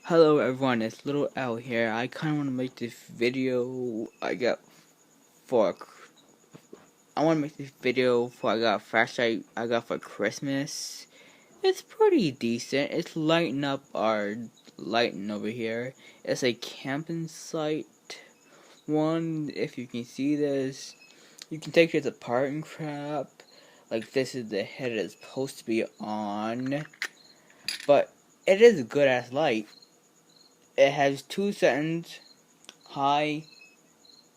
Hello everyone, it's Little L here. I kind of want to make this video. I want to make this video for I got a flashlight I got for Christmas. It's pretty decent. It's lighting up our lighting over here. It's a camping site one. If you can see this, you can take it apart and crap. Like this is the head it's supposed to be on, but it is a good ass light. It has two settings: high,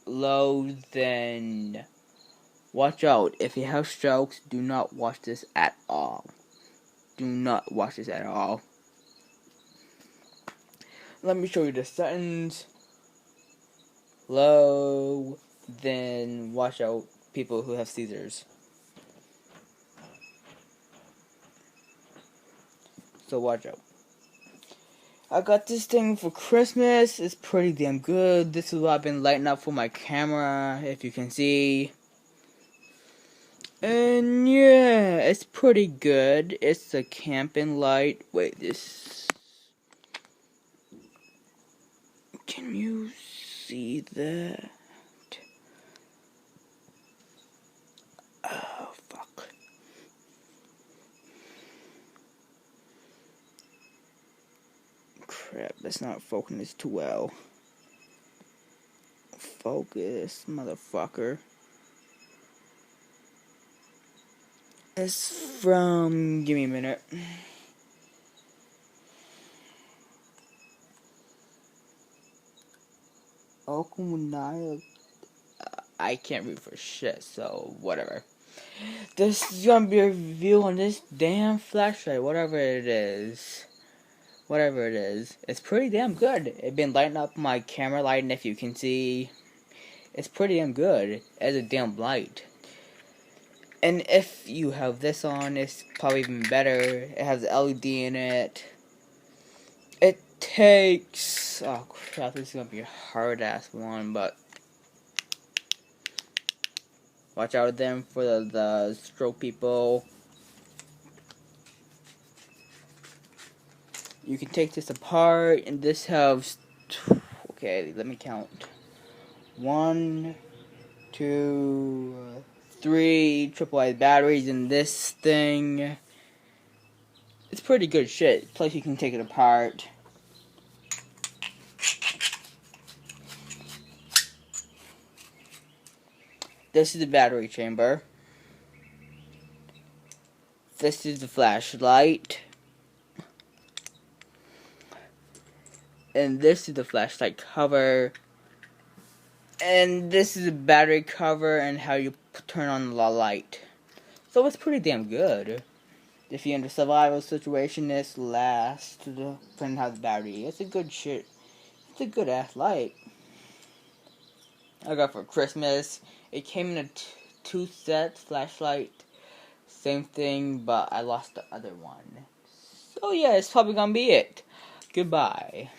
low, then watch out. If you have strokes, do not watch this at all. Do not watch this at all. Let me show you the settings. Low, then watch out people who have seizures. So watch out. I got this thing for Christmas. It's pretty damn good. This is what I've been lighting up for my camera, if you can see. And yeah, it's pretty good. It's a camping light. Wait, this... Can you see that? Oh, fuck. Crap, that's not focusing too well. Focus, motherfucker. It's from... Give me a minute. Okunaya. I can't read for shit, so whatever. This is gonna be a review on this damn flashlight, whatever it is. Whatever it is. It's pretty damn good. It's been lighting up my camera lighting, if you can see. It's pretty damn good as a damn light. And if you have this on, it's probably even better. It has LED in it. It takes... Oh crap, this is gonna be a hard ass one, but... Watch out then for the stroke people. You can take this apart, and this has... Okay, let me count. 1, 2, 3 AAA batteries in this thing. It's pretty good shit. Plus you can take it apart. This is the battery chamber. This is the flashlight. And this is the flashlight cover. And this is the battery cover and how you turn on the light. So it's pretty damn good. If you're in a survival situation, this lasts depending how the battery. It's a good shit. It's a good ass light. I got for Christmas. It came in two sets, flashlight, same thing, but I lost the other one. So yeah, it's probably gonna be it. Goodbye.